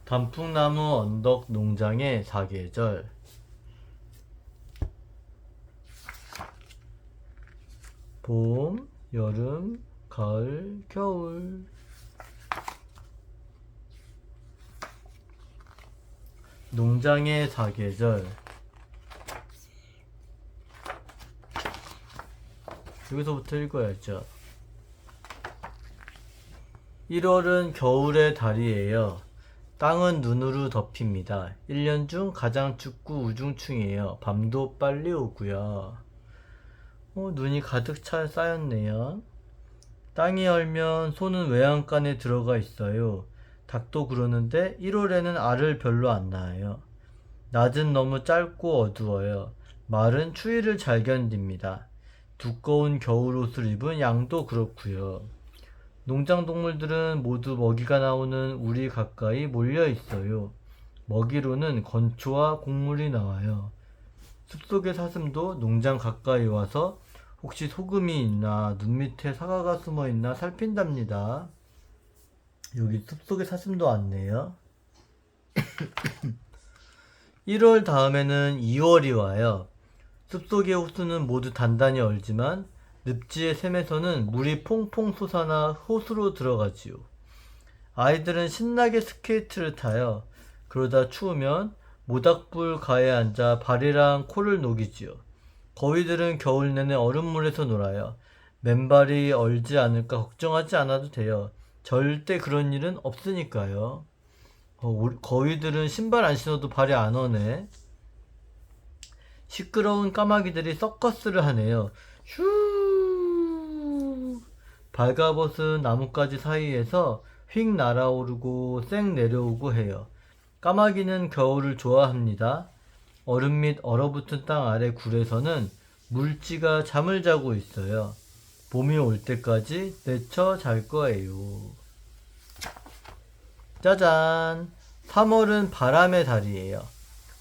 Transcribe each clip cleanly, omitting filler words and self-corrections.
단풍나무 언덕 농장의 사계절. 봄, 여름, 가을, 겨울. 농장의 사계절. 여기서부터 읽어야죠. 1월은 겨울의 달이에요. 땅은 눈으로 덮입니다. 1년 중 가장 춥고 우중충해요. 밤도 빨리 오고요. 눈이 가득 쌓였네요. 땅이 열면 소는 외양간에 들어가 있어요. 닭도 그러는데 1월에는 알을 별로 안 낳아요. 낮은 너무 짧고 어두워요. 말은 추위를 잘 견딥니다. 두꺼운 겨울옷을 입은 양도 그렇고요. 농장 동물들은 모두 먹이가 나오는 우리 가까이 몰려 있어요. 먹이로는 건초와 곡물이 나와요. 숲속의 사슴도 농장 가까이 와서 혹시 소금이 있나, 눈 밑에 사과가 숨어 있나 살핀답니다. 여기 숲속의 사슴도 왔네요. 1월 다음에는 2월이 와요. 숲속의 호수는 모두 단단히 얼지만 늪지의 샘에서는 물이 퐁퐁 솟아나 호수로 들어가지요. 아이들은 신나게 스케이트를 타요. 그러다 추우면 모닥불 가에 앉아 발이랑 코를 녹이지요. 거위들은 겨울 내내 얼음물에서 놀아요. 맨발이 얼지 않을까 걱정하지 않아도 돼요. 절대 그런 일은 없으니까요. 거위들은 신발 안 신어도 발이 안 어네. 시끄러운 까마귀들이 서커스를 하네요. 슈. 발가벗은 나뭇가지 사이에서 휙 날아오르고 쌩 내려오고 해요. 까마귀는 겨울을 좋아합니다. 얼음 및 얼어붙은 땅 아래 굴에서는 물쥐가 잠을 자고 있어요. 봄이 올 때까지 내쳐 잘 거예요. 짜잔! 3월은 바람의 달이에요.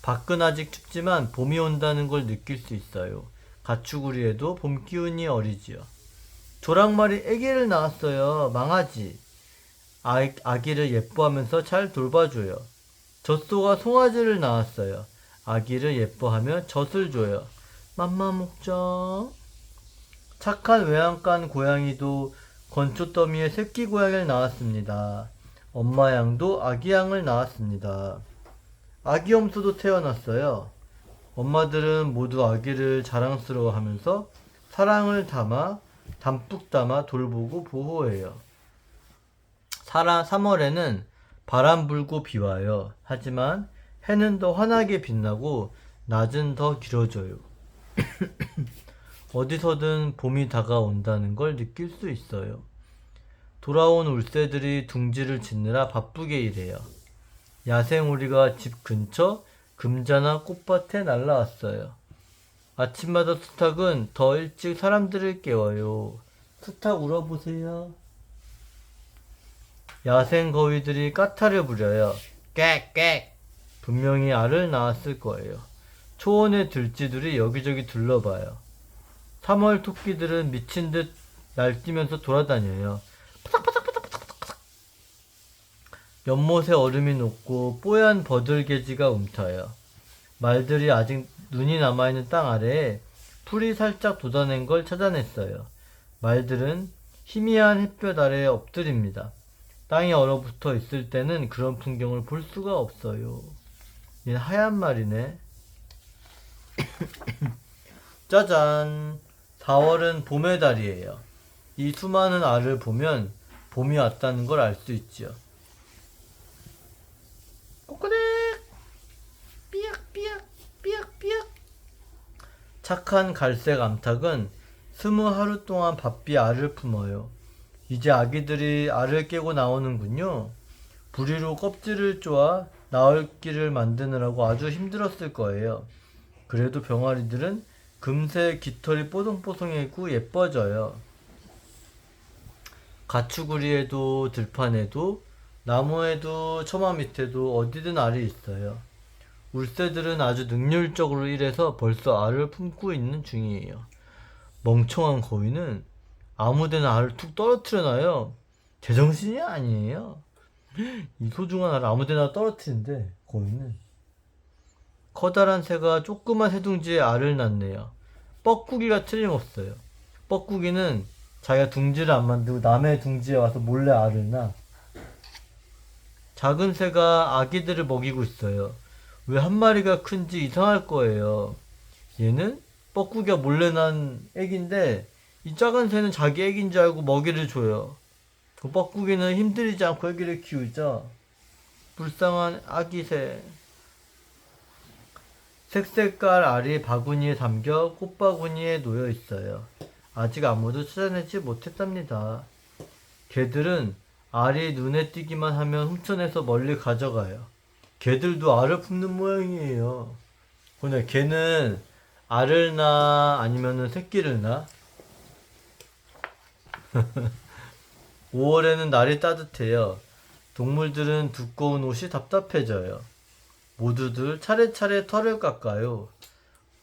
밖은 아직 춥지만 봄이 온다는 걸 느낄 수 있어요. 가축우리에도 봄 기운이 어리지요. 조랑말이 아기를 낳았어요. 망아지. 아기를 예뻐하면서 잘 돌봐줘요. 젖소가 송아지를 낳았어요. 아기를 예뻐하며 젖을 줘요. 맘마 먹자. 착한 외양간 고양이도 건초더미에 새끼 고양이를 낳았습니다. 엄마 양도 아기 양을 낳았습니다. 아기 염소도 태어났어요. 엄마들은 모두 아기를 자랑스러워하면서 사랑을 담뿍 담아 돌보고 보호해요. 3월에는 바람 불고 비 와요. 하지만 해는 더 환하게 빛나고 낮은 더 길어져요. 어디서든 봄이 다가온다는 걸 느낄 수 있어요. 돌아온 울새들이 둥지를 짓느라 바쁘게 일해요. 야생오리가 집 근처 금자나 꽃밭에 날라왔어요. 아침마다 수탉은 더 일찍 사람들을 깨워요. 수탉 울어보세요. 야생 거위들이 까타를 부려요. 꽥꽥. 분명히 알을 낳았을 거예요. 초원의 들쥐들이 여기저기 둘러봐요. 3월 토끼들은 미친 듯 날뛰면서 돌아다녀요. 연못에 얼음이 녹고 뽀얀 버들개지가 움타요. 말들이 아직 눈이 남아있는 땅 아래에 풀이 살짝 돋아낸 걸 찾아냈어요. 말들은 희미한 햇볕 아래에 엎드립니다. 땅이 얼어붙어 있을 때는 그런 풍경을 볼 수가 없어요. 얘는 하얀 말이네. 짜잔! 4월은 봄의 달이에요. 이 수많은 알을 보면 봄이 왔다는 걸 알 수 있지요. 꼬꼬댁! 삐약삐약 삐약삐약. 착한 갈색 암탉은 20하루 동안 바삐 알을 품어요. 이제 아기들이 알을 깨고 나오는군요. 부리로 껍질을 쪼아 나올기를 만드느라고 아주 힘들었을 거예요. 그래도 병아리들은 금세 깃털이 뽀송뽀송해지고 예뻐져요. 가축우리에도 들판에도 나무에도 처마 밑에도 어디든 알이 있어요. 울새들은 아주 능률적으로 일해서 벌써 알을 품고 있는 중이에요. 멍청한 거위는 아무데나 알을 툭 떨어뜨려놔요. 제정신이 아니에요. 이 소중한 알을 아무데나 떨어뜨린대. 거기는 커다란 새가 조그만 새둥지에 알을 낳네요. 뻐꾸기가 틀림없어요. 뻐꾸기는 자기가 둥지를 안 만들고 남의 둥지에 와서 몰래 알을 낳아. 작은 새가 아기들을 먹이고 있어요. 왜 한 마리가 큰지 이상할 거예요. 얘는 뻐꾸기가 몰래 난 애기인데 이 작은 새는 자기 애기인 줄 알고 먹이를 줘요. 그 뻐꾸기는 힘들이지 않고 애기를 키우죠. 불쌍한 아기 새. 색색깔 알이 바구니에 담겨 꽃바구니에 놓여 있어요. 아직 아무도 찾아내지 못했답니다. 개들은 알이 눈에 띄기만 하면 훔쳐내서 멀리 가져가요. 개들도 알을 품는 모양이에요. 근데 개는 알을 낳아 아니면은 새끼를 낳아? 5월에는 날이 따뜻해요. 동물들은 두꺼운 옷이 답답해져요. 모두들 차례차례 털을 깎아요.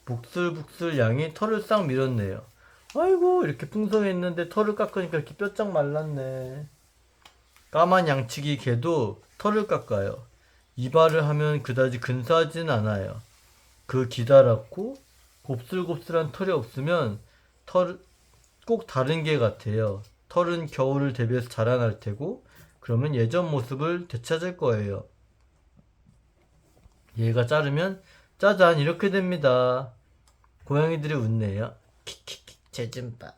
북슬북슬 양이 털을 싹 밀었네요. 아이고 이렇게 풍성했는데 털을 깎으니까 이렇게 뼈짝 말랐네. 까만 양치기 개도 털을 깎아요. 이발을 하면 그다지 근사하진 않아요. 그 기다랗고 곱슬곱슬한 털이 없으면 털 꼭 다른 개 같아요. 털은 겨울을 대비해서 자라날 테고 그러면 예전 모습을 되찾을 거예요. 얘가 자르면 짜잔 이렇게 됩니다. 고양이들이 웃네요. 킥킥킥 쟤좀 봐.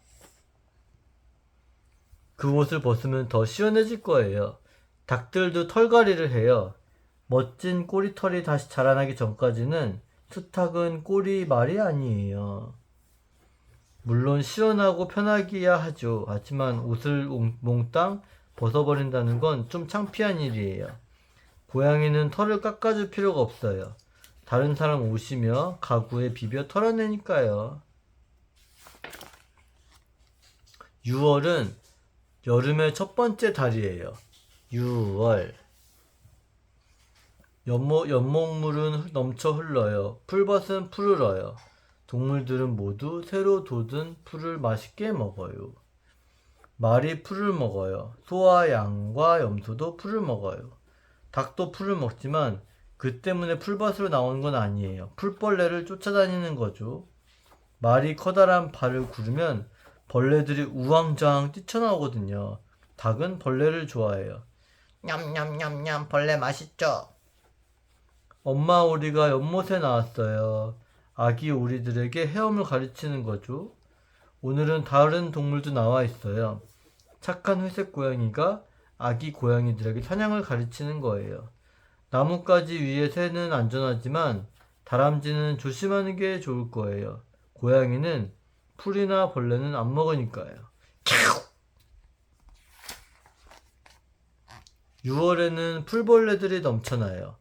그 옷을 벗으면 더 시원해질 거예요. 닭들도 털갈이를 해요. 멋진 꼬리털이 다시 자라나기 전까지는 수탉은 꼬리 말이 아니에요. 물론 시원하고 편하기야 하죠. 하지만 옷을 몽땅 벗어버린다는 건 좀 창피한 일이에요. 고양이는 털을 깎아줄 필요가 없어요. 다른 사람 옷이며 가구에 비벼 털어내니까요. 6월은 여름의 첫 번째 달이에요. 6월. 연목물은 넘쳐 흘러요. 풀밭은 푸르러요. 동물들은 모두 새로 돋은 풀을 맛있게 먹어요. 말이 풀을 먹어요. 소와 양과 염소도 풀을 먹어요. 닭도 풀을 먹지만 그 때문에 풀밭으로 나오는 건 아니에요. 풀벌레를 쫓아다니는 거죠. 말이 커다란 발을 구르면 벌레들이 우왕좌왕 뛰쳐나오거든요. 닭은 벌레를 좋아해요. 냠냠냠냠 벌레 맛있죠? 엄마 오리가 연못에 나왔어요. 아기 오리들에게 헤엄을 가르치는 거죠. 오늘은 다른 동물도 나와 있어요. 착한 회색 고양이가 아기 고양이들에게 사냥을 가르치는 거예요. 나뭇가지 위에 새는 안전하지만 다람쥐는 조심하는 게 좋을 거예요. 고양이는 풀이나 벌레는 안 먹으니까요. 6월에는 풀벌레들이 넘쳐나요.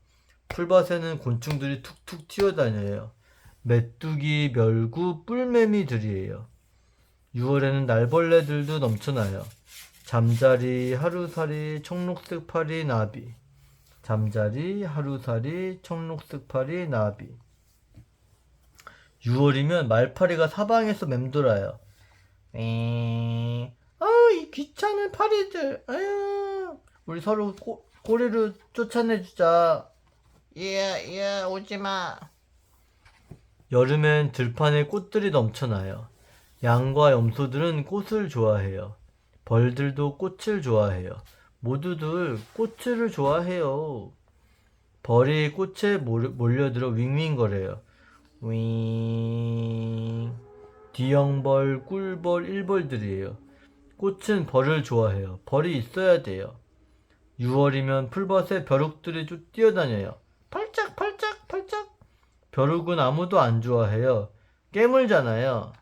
풀밭에는 곤충들이 툭툭 튀어다녀요. 메뚜기, 멸구, 뿔매미들이에요. 6월에는 날벌레들도 넘쳐나요. 잠자리, 하루살이, 청록색 파리, 나비. 잠자리, 하루살이, 청록색 파리, 나비. 6월이면 말파리가 사방에서 맴돌아요. 아유, 이 귀찮은 파리들. 아유, 우리 서로 꼬리를 쫓아내주자. 예, 오지마. 여름엔 들판에 꽃들이 넘쳐나요. 양과 염소들은 꽃을 좋아해요. 벌들도 꽃을 좋아해요. 모두들 꽃을 좋아해요. 벌이 꽃에 몰려들어 윙윙거려요. 윙. 뒤형벌, 꿀벌, 일벌들이에요. 꽃은 벌을 좋아해요. 벌이 있어야 돼요. 6월이면 풀밭에 벼룩들이 쭉 뛰어다녀요. 팔짝팔짝팔짝. 벼룩은 아무도 안 좋아해요. 깨물잖아요.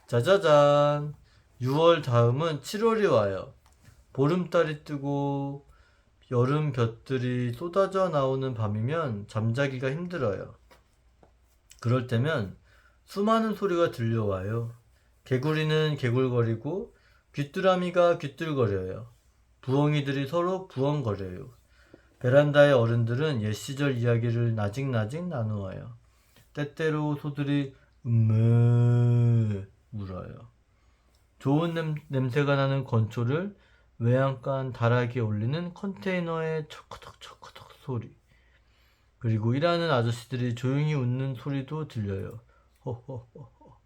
짜자잔. 6월 다음은 7월이 와요. 보름달이 뜨고 여름 볕들이 쏟아져 나오는 밤이면 잠자기가 힘들어요. 그럴 때면 수많은 소리가 들려와요. 개구리는 개굴거리고 귀뚜라미가 귀뚤거려요. 부엉이들이 서로 부엉거려요. 베란다의 어른들은 옛 시절 이야기를 나직나직 나누어요. 때때로 소들이 울어요. 좋은 냄새가 나는 건초를 외양간 다락에 올리는 컨테이너의 척커덕 소리. 그리고 일하는 아저씨들이 조용히 웃는 소리도 들려요. 호호호.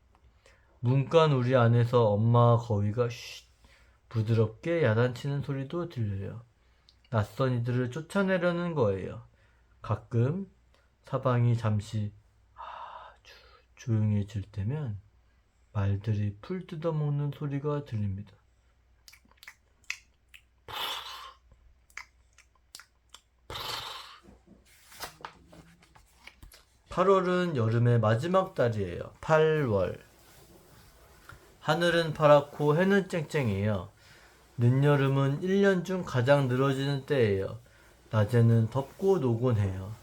문간 우리 안에서 엄마 거위가 쉿 부드럽게 야단치는 소리도 들려요. 낯선 이들을 쫓아내려는 거예요. 가끔 사방이 잠시 아주 조용해질 때면 말들이 풀 뜯어먹는 소리가 들립니다. 8월은 여름의 마지막 달이에요. 8월. 하늘은 파랗고 해는 쨍쨍해요. 늦여름은 1년 중 가장 늘어지는 때예요. 낮에는 덥고 노곤해요.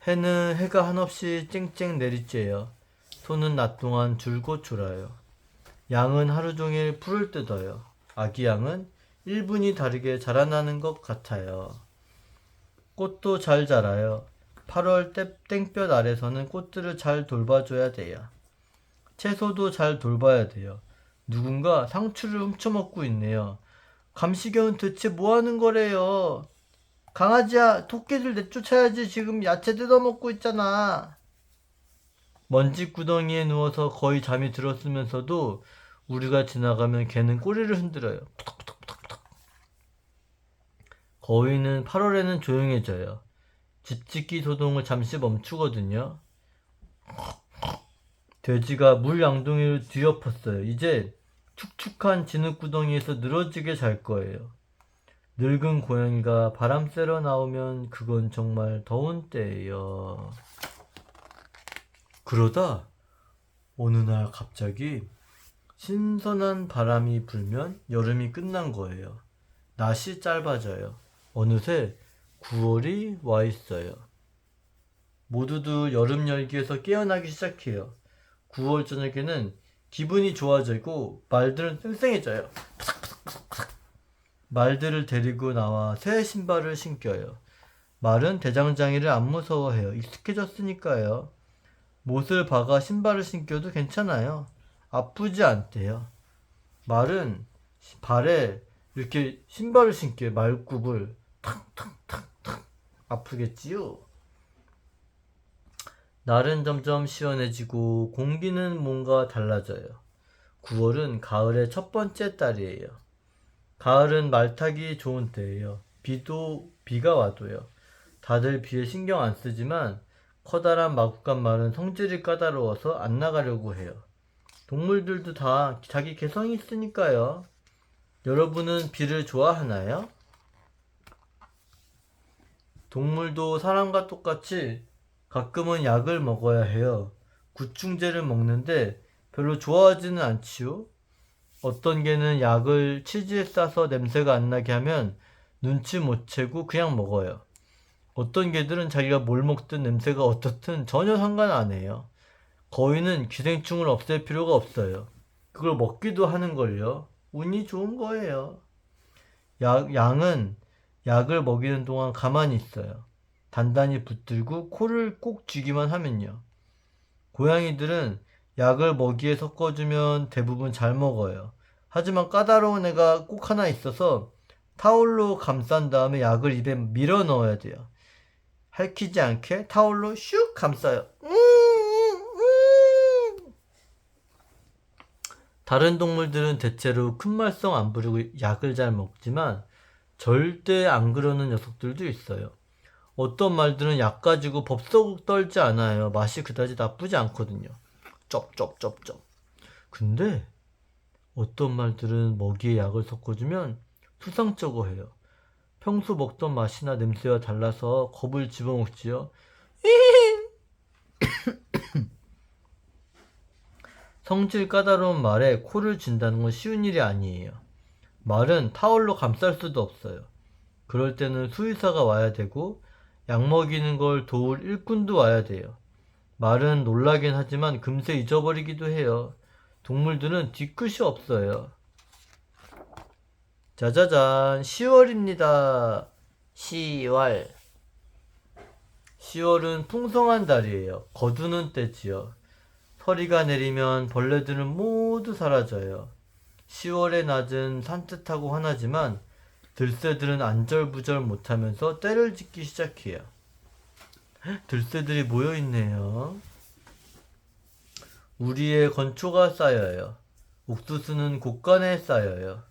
해는 해가 한없이 쨍쨍 내리쬐요. 소는 낮 동안 줄곧 졸아요. 양은 하루 종일 풀을 뜯어요. 아기 양은 1분이 다르게 자라나는 것 같아요. 꽃도 잘 자라요. 8월 땡볕 아래서는 꽃들을 잘 돌봐줘야 돼요. 채소도 잘 돌봐야 돼요. 누군가 상추를 훔쳐먹고 있네요. 감시견은 대체 뭐하는 거래요? 강아지야, 토끼들 내쫓아야지. 지금 야채 뜯어먹고 있잖아. 먼지 구덩이에 누워서 거의 잠이 들었으면서도 우리가 지나가면 개는 꼬리를 흔들어요. 푸덕푸덕푸덕푸덕. 거위는 8월에는 조용해져요. 집짓기 소동을 잠시 멈추거든요. 돼지가 물 양동이를 뒤엎었어요. 이제 축축한 진흙구덩이에서 늘어지게 잘 거예요. 늙은 고양이가 바람 쐬러 나오면 그건 정말 더운 때예요. 그러다 어느 날 갑자기 신선한 바람이 불면 여름이 끝난 거예요. 낮이 짧아져요. 어느새 9월이 와 있어요. 모두들 여름 열기에서 깨어나기 시작해요. 9월 저녁에는 기분이 좋아지고 말들은 쌩쌩해져요. 말들을 데리고 나와 새 신발을 신겨요. 말은 대장장이를 안 무서워해요. 익숙해졌으니까요. 못을 박아 신발을 신겨도 괜찮아요. 아프지 않대요. 말은 발에 이렇게 신발을 신겨요. 말굽을 탕탕탕탕. 아프겠지요? 날은 점점 시원해지고 공기는 뭔가 달라져요. 9월은 가을의 첫 번째 달이에요. 가을은 말 타기 좋은 때예요. 비가 와도요. 다들 비에 신경 안 쓰지만 커다란 마구간 말은 성질이 까다로워서 안 나가려고 해요. 동물들도 다 자기 개성이 있으니까요. 여러분은 비를 좋아하나요? 동물도 사람과 똑같이 가끔은 약을 먹어야 해요. 구충제를 먹는데 별로 좋아하지는 않지요. 어떤 개는 약을 치즈에 싸서 냄새가 안 나게 하면 눈치 못 채고 그냥 먹어요. 어떤 개들은 자기가 뭘 먹든 냄새가 어떻든 전혀 상관 안 해요. 거위는 기생충을 없앨 필요가 없어요. 그걸 먹기도 하는걸요. 운이 좋은 거예요. 양은 약을 먹이는 동안 가만히 있어요. 단단히 붙들고 코를 꼭 쥐기만 하면요. 고양이들은 약을 먹이에 섞어주면 대부분 잘 먹어요. 하지만 까다로운 애가 꼭 하나 있어서 타올로 감싼 다음에 약을 입에 밀어 넣어야 돼요. 핥히지 않게 타올로 슉 감싸요. 다른 동물들은 대체로 큰 말썽 안 부리고 약을 잘 먹지만 절대 안 그러는 녀석들도 있어요. 어떤 말들은 약 가지고 법석 떨지 않아요. 맛이 그다지 나쁘지 않거든요. 쩝쩝쩝쩝. 근데 어떤 말들은 먹이에 약을 섞어주면 수상쩍어 해요. 평소 먹던 맛이나 냄새와 달라서 겁을 집어먹지요. 성질 까다로운 말에 코를 쥔다는 건 쉬운 일이 아니에요. 말은 타월로 감쌀 수도 없어요. 그럴 때는 수의사가 와야 되고 약 먹이는 걸 도울 일꾼도 와야 돼요. 말은 놀라긴 하지만 금세 잊어버리기도 해요. 동물들은 뒤끝이 없어요. 짜자잔, 10월입니다. 10월. 10월은 풍성한 달이에요. 거두는 때지요. 서리가 내리면 벌레들은 모두 사라져요. 10월의 낮은 산뜻하고 환하지만 들새들은 안절부절 못하면서 떼를 짖기 시작해요. 들새들이 모여있네요. 우리의 건초가 쌓여요. 옥수수는 곳간에 쌓여요.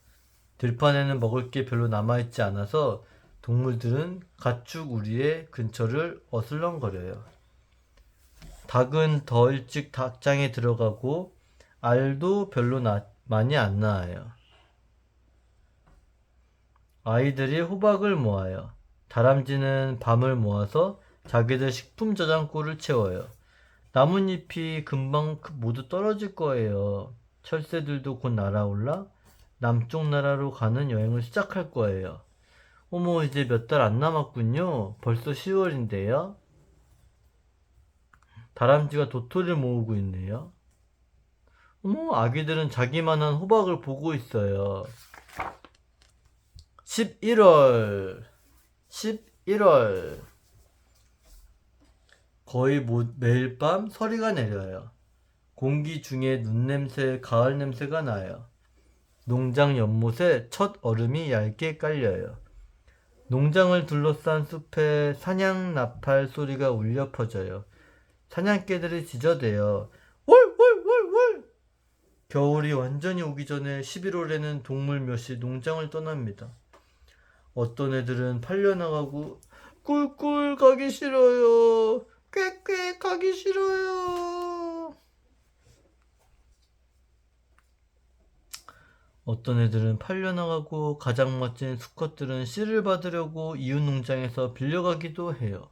들판에는 먹을 게 별로 남아있지 않아서 동물들은 가축 우리의 근처를 어슬렁거려요. 닭은 더 일찍 닭장에 들어가고 알도 별로 많이 안 낳아요. 아이들이 호박을 모아요. 다람쥐는 밤을 모아서 자기들 식품 저장고를 채워요. 나뭇잎이 금방 모두 떨어질 거예요. 철새들도 곧 날아올라 남쪽 나라로 가는 여행을 시작할 거예요. 어머, 이제 몇 달 안 남았군요. 벌써 10월인데요. 다람쥐가 도토리를 모으고 있네요. 어머, 아기들은 자기만한 호박을 보고 있어요. 11월 거의 매일 밤 서리가 내려요. 공기 중에 눈냄새, 가을 냄새가 나요. 농장 연못에 첫 얼음이 얇게 깔려요. 농장을 둘러싼 숲에 사냥 나팔 소리가 울려 퍼져요. 사냥개들이 짖어대요. 월월월월! 겨울이 완전히 오기 전에 11월에는 동물 몇이 농장을 떠납니다. 어떤 애들은 팔려나가고 꿀꿀 가기 싫어요. 꽥꽥 가기 싫어요. 어떤 애들은 팔려나가고 가장 멋진 수컷들은 씨를 받으려고 이웃 농장에서 빌려가기도 해요.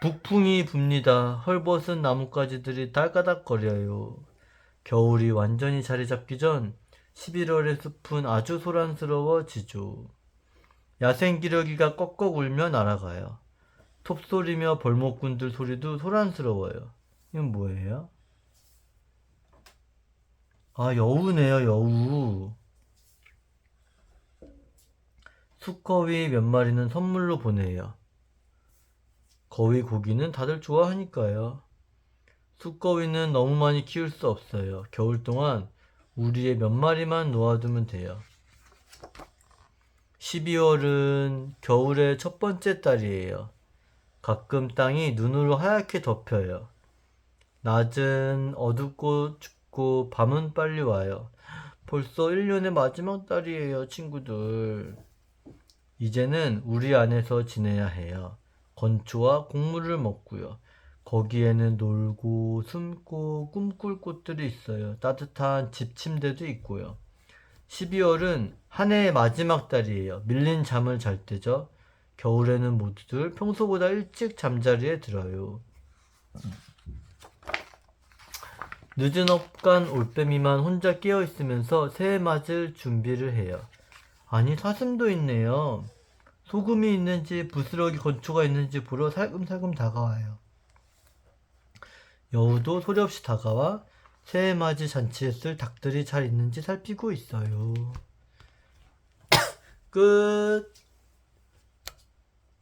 북풍이 붑니다. 헐벗은 나뭇가지들이 달가닥거려요. 겨울이 완전히 자리 잡기 전 11월의 숲은 아주 소란스러워지죠. 야생기러기가 꺽꺽 울며 날아가요. 톱소리며 벌목꾼들 소리도 소란스러워요. 이건 뭐예요? 아, 여우네요, 여우. 수거위 몇 마리는 선물로 보내요. 거위 고기는 다들 좋아하니까요. 수거위는 너무 많이 키울 수 없어요. 겨울 동안 우리의 몇 마리만 놓아두면 돼요. 12월은 겨울의 첫 번째 달이에요. 가끔 땅이 눈으로 하얗게 덮여요. 낮은 어둡고 춥고 밤은 빨리 와요. 벌써 1년의 마지막 달이에요, 친구들. 이제는 우리 안에서 지내야 해요. 건초와 곡물을 먹고요. 거기에는 놀고 숨고 꿈꿀 곳들이 있어요. 따뜻한 집 침대도 있고요. 12월은 한 해의 마지막 달이에요. 밀린 잠을 잘 때죠. 겨울에는 모두들 평소보다 일찍 잠자리에 들어요. 늦은 업간 올빼미만 혼자 깨어있으면서 새해 맞을 준비를 해요. 아니, 사슴도 있네요. 소금이 있는지 부스러기 건초가 있는지 보러 살금살금 다가와요. 여우도 소리 없이 다가와 새해 맞이 잔치했을 닭들이 잘 있는지 살피고 있어요. 끝.